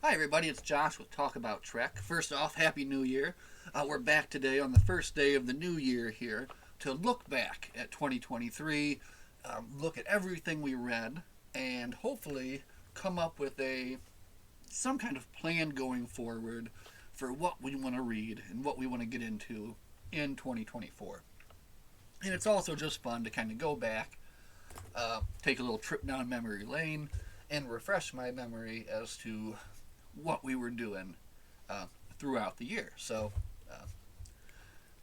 Hi, everybody. It's Josh with Talk About Trek. First off, Happy New Year. We're back today on the first day of the new year here to look back at 2023, look at everything we read, and hopefully come up with some kind of plan going forward for what we want to read and what we want to get into in 2024. And it's also just fun to kind of go back, take a little trip down memory lane, and refresh my memory as to what we were doing uh, throughout the year. So uh,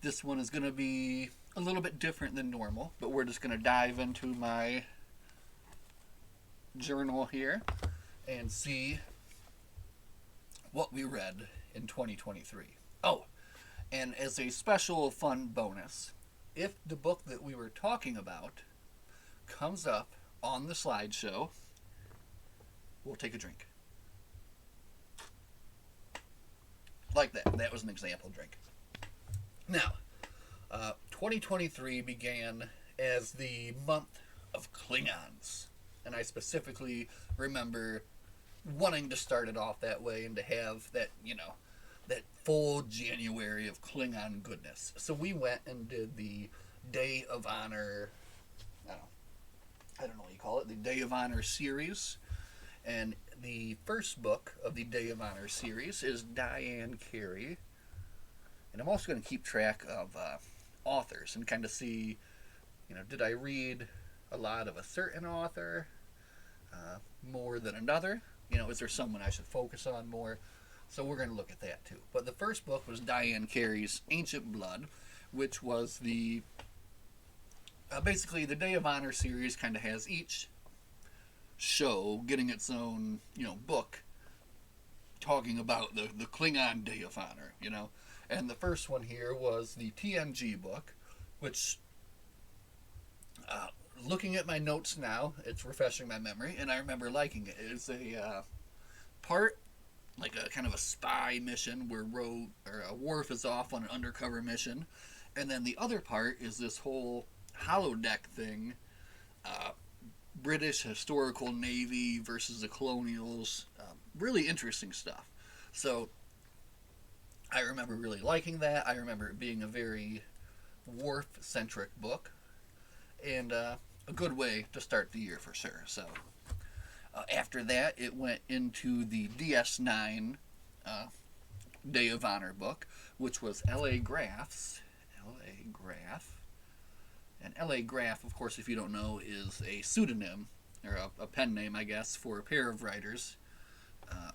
this one is going to be a little bit different than normal, but we're just going to dive into my journal here and see what we read in 2023. Oh, and as a special fun bonus, if the book that we were talking about comes up on the slideshow, we'll take a drink. Like that. That was an example drink. Now, 2023 began as the month of Klingons. And I specifically remember wanting to start it off that way and to have that full January of Klingon goodness. So we went and did the Day of Honor, I don't know what you call it, the Day of Honor series. And the first book of the Day of Honor series is Diane Carey. And I'm also going to keep track of authors and kind of see, did I read a lot of a certain author more than another? Is there someone I should focus on more? So we're going to look at that too. But the first book was Diane Carey's Ancient Blood, which was basically the Day of Honor series kind of has each show getting its own, book talking about the Klingon Day of Honor. And the first one here was the TNG book, which, looking at my notes now, it's refreshing my memory, and I remember liking it. It's a part like a kind of a spy mission where Worf is off on an undercover mission, and then the other part is this whole holodeck thing. British historical navy versus the colonials. Really interesting stuff. So I remember really liking that. I remember it being a very Worf centric book and a good way to start the year for sure. So after that, it went into the DS9 uh, Day of Honor book, which was L.A. Graff's. L.A. Graff. And L.A. Graff, of course, if you don't know, is a pseudonym, or a pen name, I guess, for a pair of writers. Uh,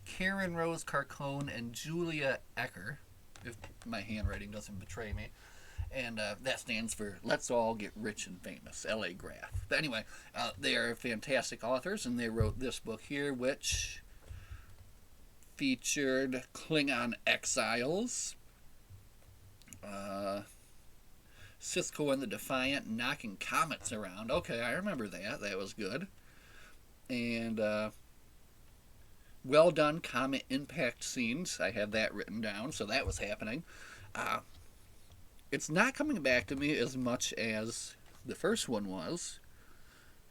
Karen Rose Carcone and Julia Ecker, if my handwriting doesn't betray me. And that stands for Let's All Get Rich and Famous, L.A. Graff. But anyway, they are fantastic authors, and they wrote this book here, which featured Klingon exiles, Cisco and the Defiant knocking comets around. Okay, I remember that. That was good. And well done comet impact scenes. I have that written down, so that was happening. Uh, it's not coming back to me as much as the first one was,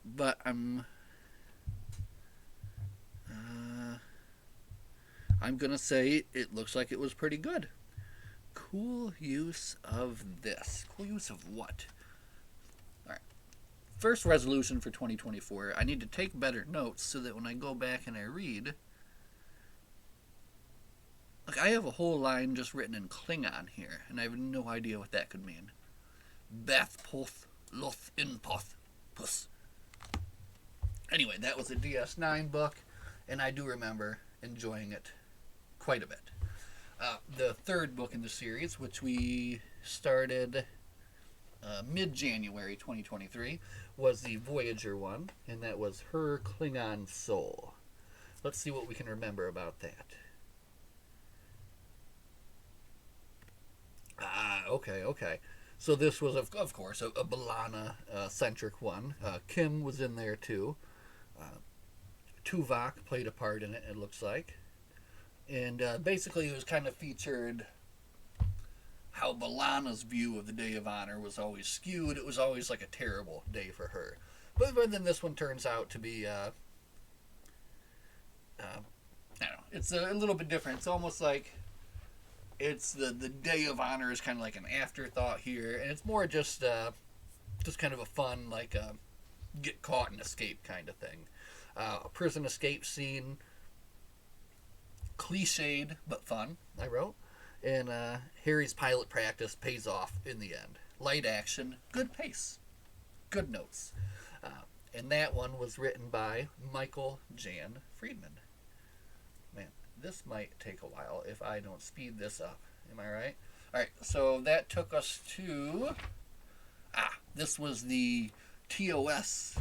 but I'm gonna say it looks like it was pretty good. Cool use of this. Cool use of what? All right. First resolution for 2024. I need to take better notes so that when I go back and I read, look, I have a whole line just written in Klingon here, and I have no idea what that could mean. Bath Poth Loth Inpoth Puss. Anyway, that was a DS9 book, and I do remember enjoying it quite a bit. The third book in the series, which we started mid January 2023, was the Voyager one, and that was Her Klingon Soul. Let's see what we can remember about that. Okay. So this was, of course, a B'Elanna centric one. Kim was in there too. Uh, Tuvok played a part in it, it looks like. And basically, it was kind of featured how B'Elanna's view of the Day of Honor was always skewed. It was always like a terrible day for her. But then this one turns out to be I don't know. It's a little bit different. It's almost like it's the Day of Honor is kind of like an afterthought here, and it's more just kind of a fun like get caught and escape kind of thing. A prison escape scene, cliched but fun. I wrote, and Harry's pilot practice pays off in the end. Light action, good pace, good notes. And that one was written by Michael Jan Friedman. Man, this might take a while if I don't speed this up. Am I right? Alright, so that took us to... this was the TOS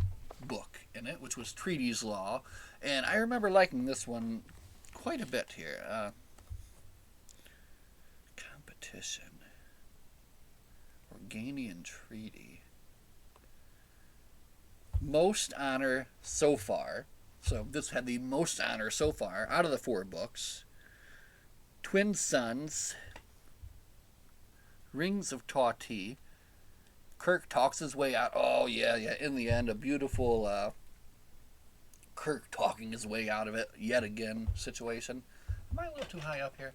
book in it, which was Treaties Law. And I remember liking this one quite a bit here. Competition. Organian Treaty. Most honor so far. So this had the most honor so far out of the 4 books. Twin Sons. Rings of Tawti. Kirk talks his way out. Oh, yeah. In the end, a beautiful Kirk talking his way out of it yet again situation. Am I a little too high up here?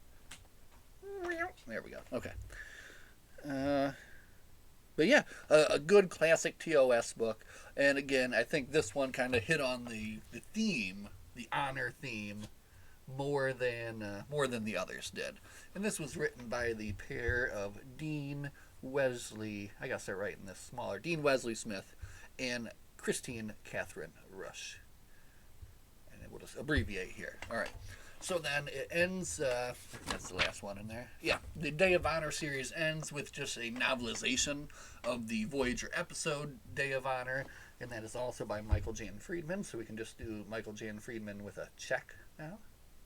There we go. Okay. But yeah, a good classic TOS book. And again, I think this one kind of hit on the theme, the honor theme, more than the others did. And this was written by the pair of Dean Wesley, I gotta start writing this smaller, Dean Wesley Smith and Christine Catherine Rush. And we'll just abbreviate here. All right. So then it ends, that's the last one in there. Yeah, the Day of Honor series ends with just a novelization of the Voyager episode, Day of Honor, and that is also by Michael Jan Friedman, so we can just do Michael Jan Friedman with a check now.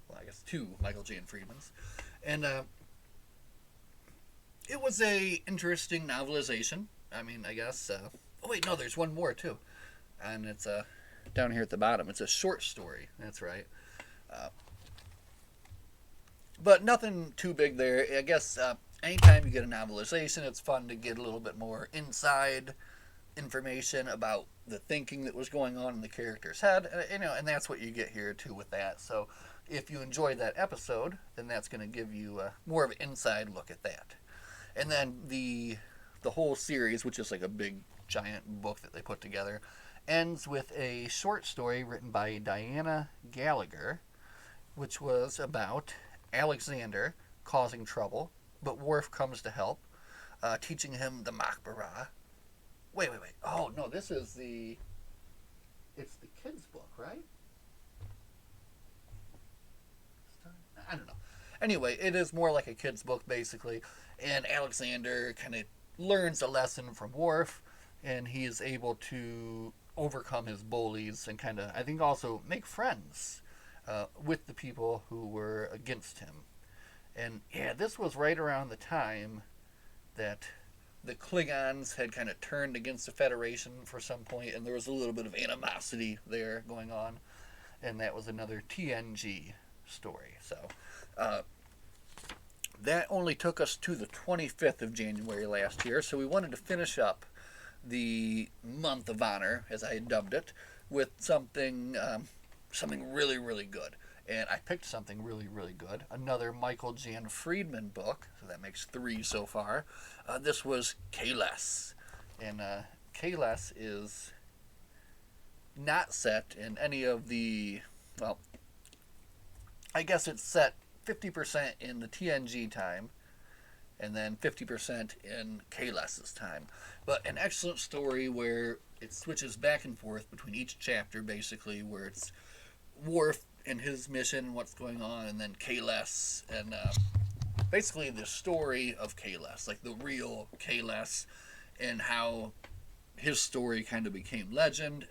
Well, I guess 2 Michael Jan Friedmans. And it was a interesting novelization. I mean, I guess, oh wait, no, there's one more too. And it's down here at the bottom. It's a short story, that's right. But nothing too big there. I guess anytime you get a novelization, it's fun to get a little bit more inside information about the thinking that was going on in the character's head. And that's what you get here too with that. So if you enjoyed that episode, then that's going to give you more of an inside look at that. And then the whole series, which is like a big giant book that they put together, ends with a short story written by Diana Gallagher, which was about Alexander causing trouble, but Worf comes to help, teaching him the Mak'bara. Wait. Oh, no, this is it's the kids' book, right? I don't know. Anyway, it is more like a kid's book, basically, and Alexander kind of learns a lesson from Worf, and he is able to overcome his bullies and kind of, I think, also make friends with the people who were against him. And yeah, this was right around the time that the Klingons had kind of turned against the Federation for some point, and there was a little bit of animosity there going on. And that was another TNG story. So that only took us to the 25th of January last year, so we wanted to finish up the month of honor, as I had dubbed it, with something really, really good. And I picked something really, really good. Another Michael Jan Friedman book, so that makes 3 so far. This was Kahless. And Kahless is not set in any of the, well, I guess it's set 50% in the TNG time, and then 50% in Kahless's time. But an excellent story where it switches back and forth between each chapter, basically, where it's Worf and his mission and what's going on, and then Kahless, and basically the story of Kahless, like the real Kahless, and how his story kind of became legend.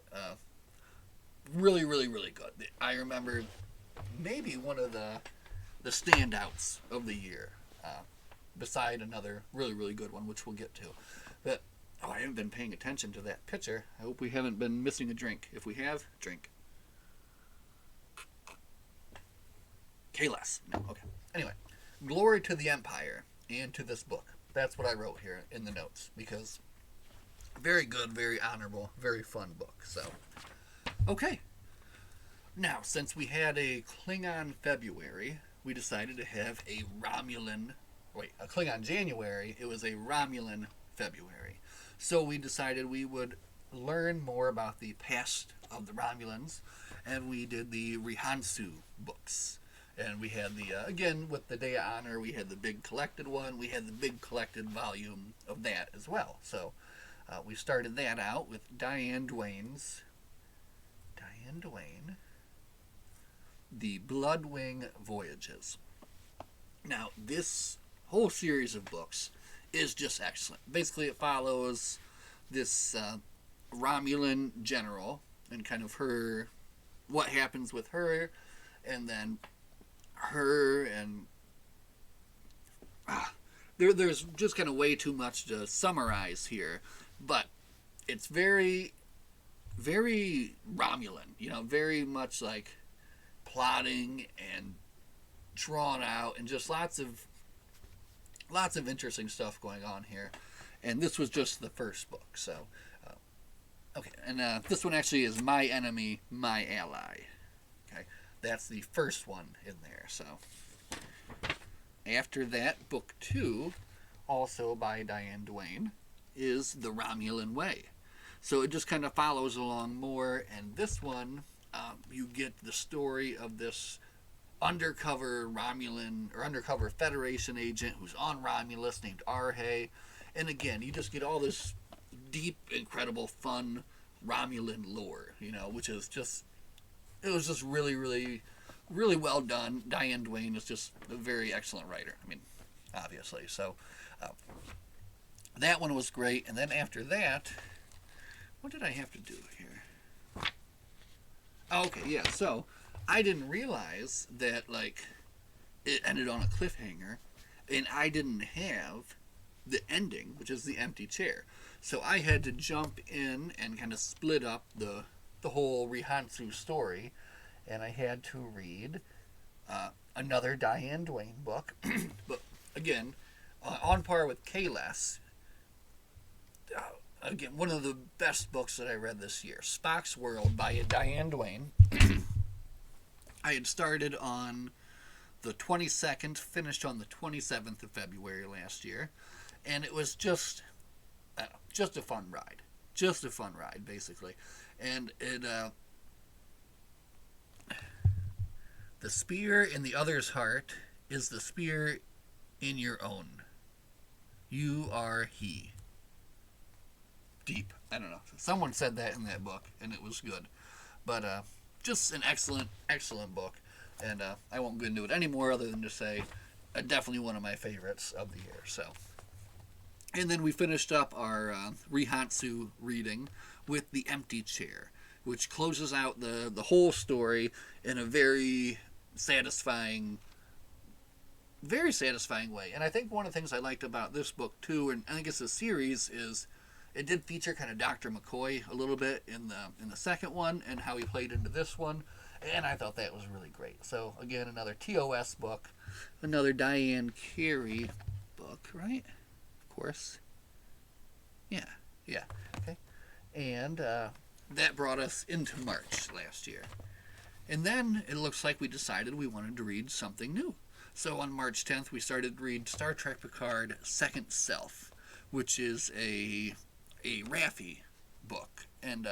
Really, really, really good. I remember maybe one of the standouts of the year, beside another really, really good one, which we'll get to. But I haven't been paying attention to that picture. I hope we haven't been missing a drink. If we have, drink. Kahless. No, okay. Anyway, glory to the Empire and to this book. That's what I wrote here in the notes, because very good, very honorable, very fun book. So, okay. Now, since we had a Klingon February, we decided to have a Romulan. Wait, a Klingon January. It was a Romulan February. So we decided we would learn more about the past of the Romulans, and we did the Rihansu books. And we had the, again, with the Day of Honor, we had the big collected one. We had the big collected volume of that as well. So we started that out with Diane Duane, The Bloodwing Voyages. Now, this whole series of books is just excellent. Basically, it follows this Romulan general and kind of her, what happens with her, and then her, and there's just kind of way too much to summarize here, but it's very, very Romulan, very much like plotting and drawn out, and just lots of interesting stuff going on here. And this was just the first book, so okay. And this one actually is My Enemy, My Ally. Okay, that's the first one in there. So after that, book 2, also by Diane Duane, is The Romulan Way. So it just kind of follows along more, and this one, you get the story of this undercover Romulan or undercover Federation agent who's on Romulus named Arhe. And again, you just get all this deep, incredible, fun Romulan lore, which is just, it was just really, really, really well done. Diane Duane is just a very excellent writer. I mean, obviously. So that one was great. And then after that, what did I have to do here? Okay, yeah, so I didn't realize that, it ended on a cliffhanger, and I didn't have the ending, which is the empty chair. So I had to jump in and kind of split up the whole Rihansu story, and I had to read another Diane Duane book. But again, on par with Kahless, again, one of the best books that I read this year, Spock's World by Diane Duane. I had started on the 22nd, finished on the 27th of February last year, and it was just a fun ride. Just a fun ride, basically. And it, the spear in the other's heart is the spear in your own. You are he. Deep. I don't know. Someone said that in that book, and it was good. But just an excellent, excellent book. And I won't go into it anymore other than to say definitely one of my favorites of the year. So, and then we finished up our Rihansu reading with The Empty Chair, which closes out the whole story in a very satisfying way. And I think one of the things I liked about this book too, and I think it's a series, is it did feature kind of Dr. McCoy a little bit in the second one, and how he played into this one, and I thought that was really great. So again, another TOS book, another Diane Carey book, right? Of course. Yeah. Okay. And that brought us into March last year. And then it looks like we decided we wanted to read something new. So on March 10th, we started to read Star Trek Picard Second Self, which is a Raffi book. And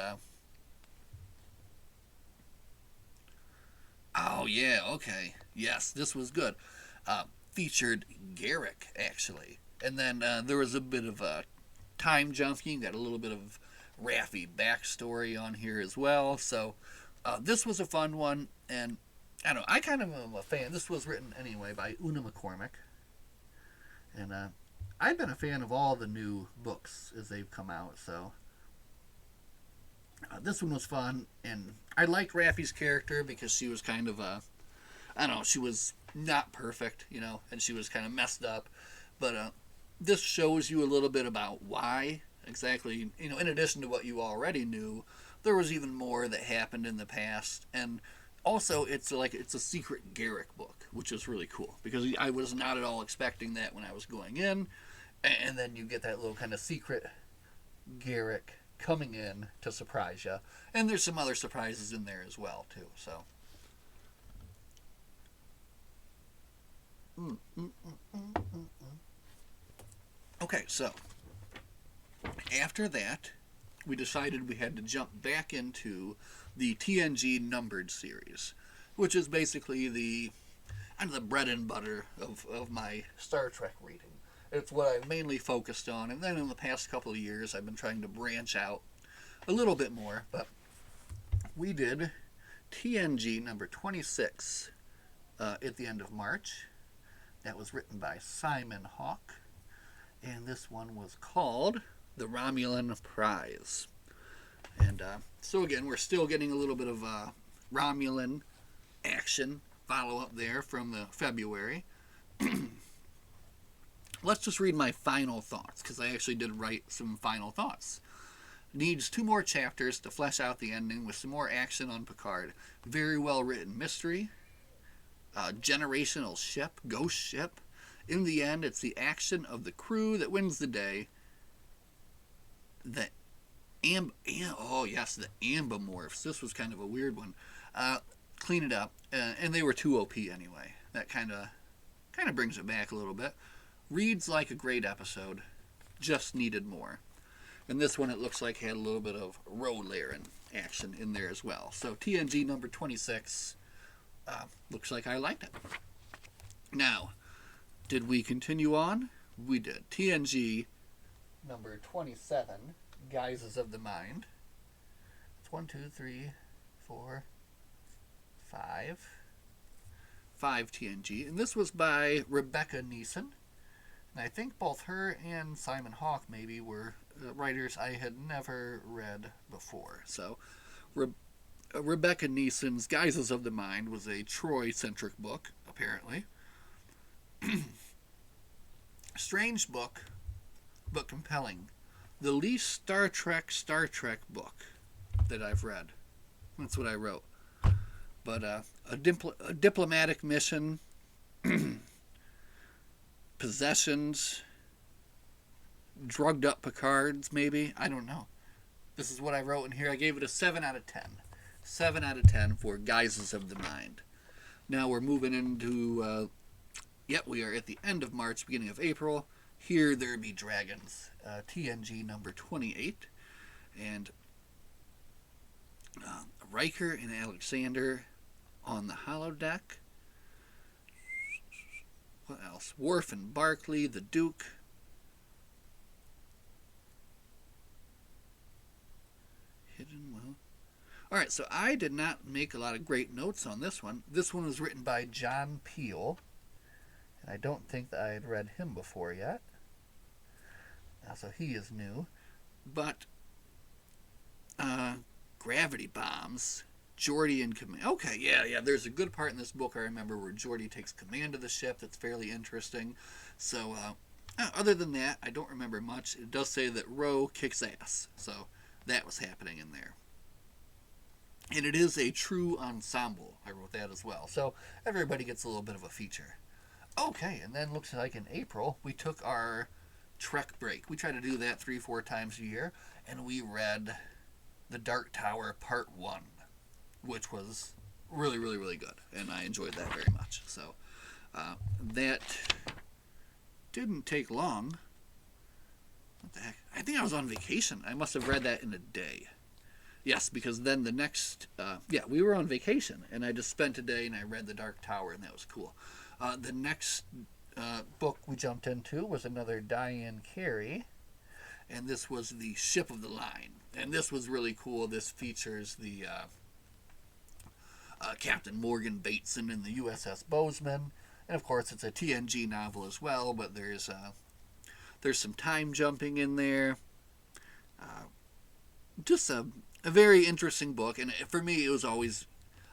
oh yeah, okay, yes, this was good. Featured Garak, actually, and then there was a bit of a time jumping. Got a little bit of Raffi backstory on here as well. So this was a fun one, and I don't know, I kind of am a fan. This was written anyway by Una McCormack, and I've been a fan of all the new books as they've come out. So this one was fun, and I liked Raffi's character because she was kind of I don't know, she was not perfect, and she was kind of messed up. But this shows you a little bit about why exactly, in addition to what you already knew, there was even more that happened in the past. And also, it's a secret Garak book, which is really cool, because I was not at all expecting that when I was going in. And then you get that little kind of secret Garak coming in to surprise you. And there's some other surprises in there as well, too. So, Okay, so after that, we decided we had to jump back into the TNG numbered series, which is basically the kind of the bread and butter of my Star Trek reading. It's what I've mainly focused on, and then in the past couple of years, I've been trying to branch out a little bit more. But we did TNG number 26 at the end of March. That was written by Simon Hawke, and this one was called The Romulan Prize. And so again, we're still getting a little bit of Romulan action follow up there from the February. Let's just read my final thoughts, because I actually did write some final thoughts. Needs 2 more chapters to flesh out the ending with some more action on Picard. Very well written mystery. Generational ship, ghost ship. In the end, it's the action of the crew that wins the day. The the Ambimorphs. This was kind of a weird one. Clean it up, and they were too OP anyway. That kind of brings it back a little bit. Reads like a great episode, just needed more. And this one, it looks like, had a little bit of Ro Laren action in there as well. So TNG number 26 looks like I liked it. Now, did we continue on? We did. TNG number 27, Guises of the Mind. It's 1, 2, 3, 4, 5. 5 TNG. And this was by Rebecca Neeson. And I think both her and Simon Hawke maybe were writers I had never read before. So Rebecca Neeson's Guises of the Mind was a Troy-centric book, apparently. Strange book, but compelling. The least Star Trek book that I've read. That's what I wrote. But a diplomatic mission, possessions, drugged up Picards, maybe. I don't know. This is what I wrote in here. I gave it a 7 out of 10. 7 out of 10 for Guises of the Mind. Now we're moving into, we are at the end of March, beginning of April. Here There Be Dragons, TNG number 28. And Riker and Alexander on the holodeck. What else? Worf and Barclay, the Duke. Hidden Well. Alright, so I did not make a lot of great notes on this one. This one was written by John Peel. And I don't think that I had read him before yet. So he is new. But gravity bombs. Geordi in command. Okay, yeah. There's a good part in this book I remember where Geordi takes command of the ship. That's fairly interesting. So, other than that, I don't remember much. It does say that Ro kicks ass. So, that was happening in there. And it is a true ensemble. I wrote that as well. So, everybody gets a little bit of a feature. Okay, and then looks like in April, we took our Trek break. We try to do that 3-4 times a year. And we read The Dark Tower Part 1. Which was really, really, really good. And I enjoyed that very much. So, that didn't take long. What the heck? I think I was on vacation. I must have read that in a day. Yes, because then the next... we were on vacation. And I just spent a day and I read The Dark Tower, and that was cool. The next book we jumped into was another Diane Carey. And this was The Ship of the Line. And this was really cool. This features the... Captain Morgan Bateson in the USS Bozeman, and of course it's a TNG novel as well. But there's some time jumping in there. Just a very interesting book, and for me it was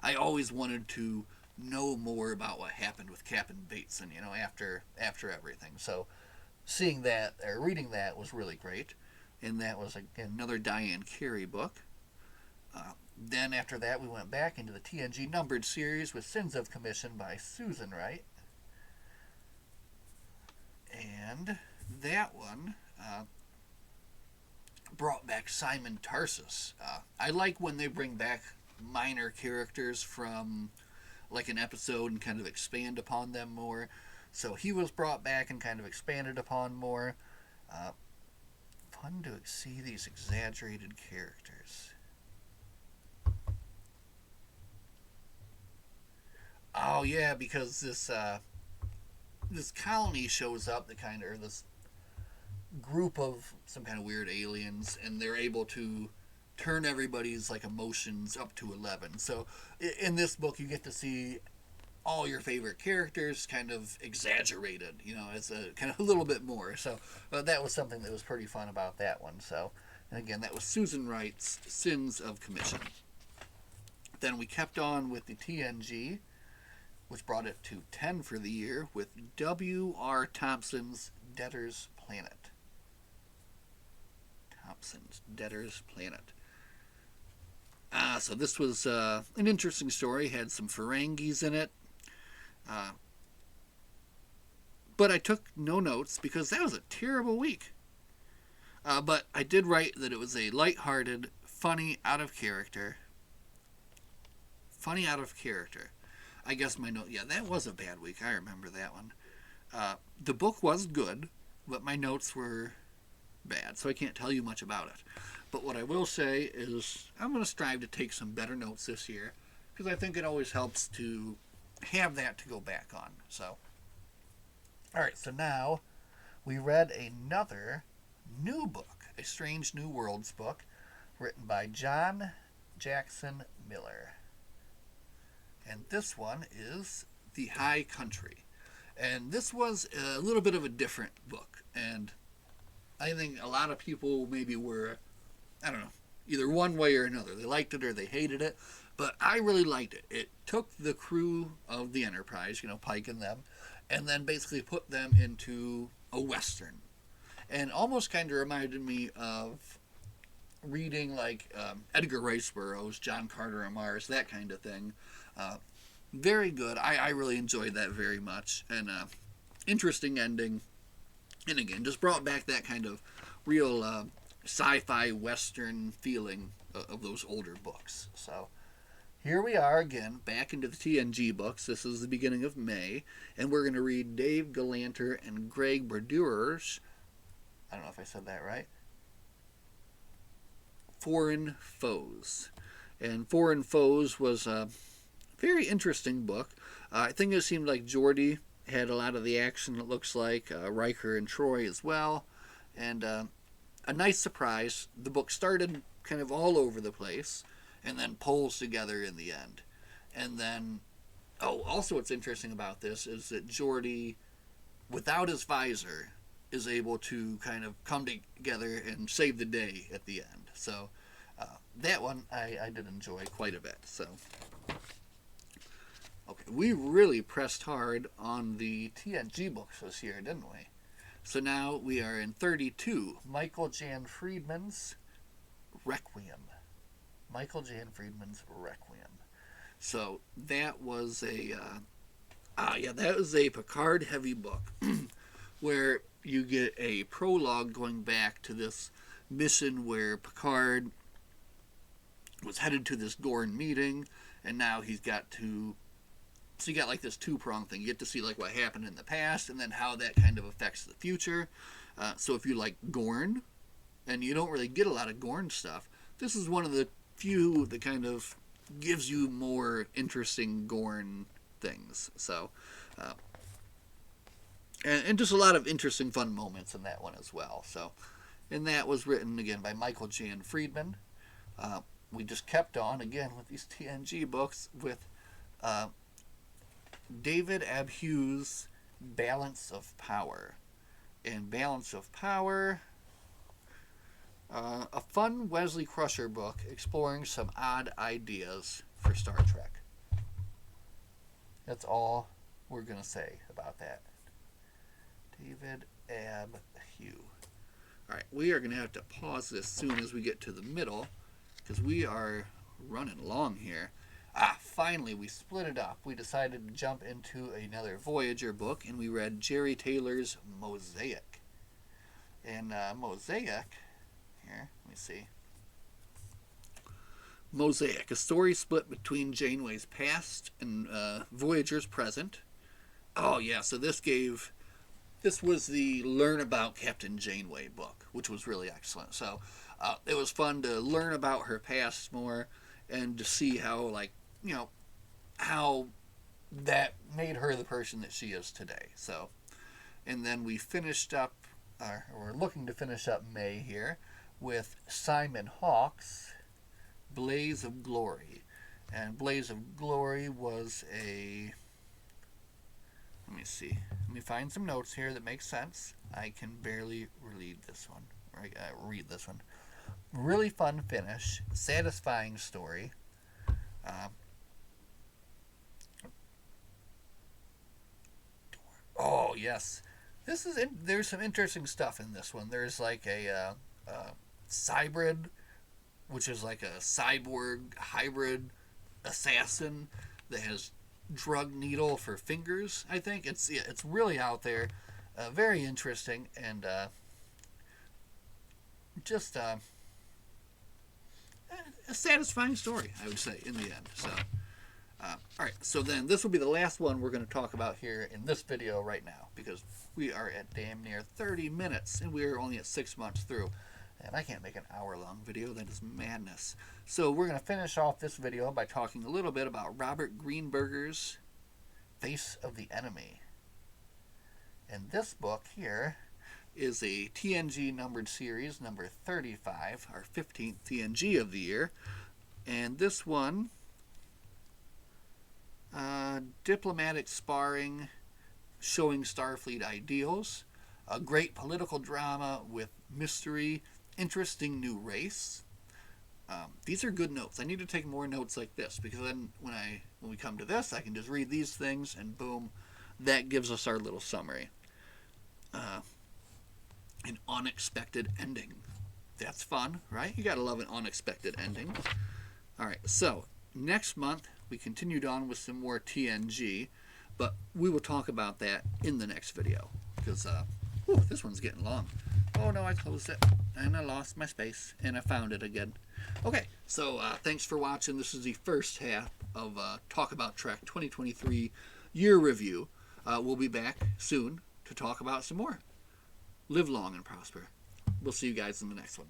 I always wanted to know more about what happened with Captain Bateson. After everything. So seeing that or reading that was really great, and that was another Diane Carey book. Then after that, we went back into the TNG numbered series with Sins of Commission by Susan Wright. And that one brought back Simon Tarsus. I like when they bring back minor characters from like an episode and kind of expand upon them more. So he was brought back and kind of expanded upon more. Uh, Fun to see these exaggerated characters. Oh yeah, because this colony shows up, the kind of, or this group of some kind of weird aliens, and they're able to turn everybody's like emotions up to 11. So in this book, you get to see all your favorite characters kind of exaggerated, as a kind of a little bit more. So that was something that was pretty fun about that one. So, and again, that was Susan Wright's Sins of Commission. Then we kept on with the TNG, which brought it to 10 for the year with W.R. Thompson's Debtor's Planet. Thompson's Debtor's Planet. So this was an interesting story. Had some Ferengis in it. But I took no notes because that was a terrible week. But I did write that it was a lighthearted, funny, out of character. Funny out of character. I guess my note, yeah, that was a bad week. I remember that one. The book was good, but my notes were bad, so I can't tell you much about it. But what I will say is I'm going to strive to take some better notes this year because I think it always helps to have that to go back on. So, all right, so now we read another new book, a Strange New Worlds book, written by John Jackson Miller. And this one is The High Country. And this was a little bit of a different book. And I think a lot of people maybe were, I don't know, either one way or another. They liked it or they hated it. But I really liked it. It took the crew of the Enterprise, Pike and them, and then basically put them into a Western. And almost kind of reminded me of reading like Edgar Rice Burroughs, John Carter of Mars, that kind of thing. Very good. I really enjoyed that very much. And interesting ending. And again, just brought back that kind of real sci-fi Western feeling of those older books. So here we are again, back into the TNG books. This is the beginning of May. And we're going to read Dave Galanter and Greg Berdurer's, I don't know if I said that right, Foreign Foes. And Foreign Foes was a very interesting book. I think it seemed like Geordi had a lot of the action, it looks like. Riker and Troy as well. And a nice surprise. The book started kind of all over the place and then pulls together in the end. And then, also what's interesting about this is that Geordi, without his visor, is able to kind of come together and save the day at the end. So that one I did enjoy quite a bit. So, okay, we really pressed hard on the TNG books this year, didn't we? So now we are in 32, Michael Jan Friedman's Requiem. Michael Jan Friedman's Requiem. So that was that was a Picard heavy book where you get a prologue going back to this mission where Picard was headed to this Gorn meeting, and now he's got to. So you got like this two-prong thing. You get to see like what happened in the past, and then how that kind of affects the future. So if you like Gorn, and you don't really get a lot of Gorn stuff, this is one of the few that kind of gives you more interesting Gorn things. So, and just a lot of interesting, fun moments in that one as well. So, and that was written again by Michael Jan Friedman. We just kept on again with these TNG books with David Abhu's Balance of Power. And Balance of Power, a fun Wesley Crusher book exploring some odd ideas for Star Trek. That's all we're going to say about that. David Abhu. Alright, we are going to have to pause this soon as we get to the middle, because we are running long here. Finally, we split it up. We decided to jump into another Voyager book, and we read Jerry Taylor's Mosaic. And Mosaic, here, let me see. Mosaic, a story split between Janeway's past and Voyager's present. Oh yeah, so this was the Learn About Captain Janeway book, which was really excellent. So it was fun to learn about her past more and to see how, like, how that made her the person that she is today. So, and then we finished up, or we're looking to finish up May here with Simon Hawke's Blaze of Glory. And Blaze of Glory was a. Let me see. Let me find some notes here that make sense. I can barely read this one. Read this one. Really fun finish, satisfying story. Oh yes, this is. There's some interesting stuff in this one. There's like a cybrid, which is like a cyborg hybrid assassin that has drug needle for fingers. I think it's really out there, very interesting, and just a satisfying story, I would say, in the end. So, all right. So then, this will be the last one we're going to talk about here in this video right now, because we are at damn near 30 minutes, and we are only at 6 months through. And I can't make an hour-long video. That is madness. So we're going to finish off this video by talking a little bit about Robert Greenberger's Face of the Enemy. And this book here is a TNG numbered series, number 35, our 15th TNG of the year. And this one, diplomatic sparring, showing Starfleet ideals, a great political drama with mystery, interesting new race. These are good notes. I need to take more notes like this, because then when we come to this, I can just read these things and boom, that gives us our little summary. An unexpected ending. That's fun, right? You gotta love an unexpected ending. All right, so next month we continued on with some more TNG, but we will talk about that in the next video, because this one's getting long. Oh no, I closed it and I lost my space and I found it again. Okay, so thanks for watching. This is the first half of Talk About Trek 2023 year review. We'll be back soon to talk about some more. Live long and prosper. We'll see you guys in the next one.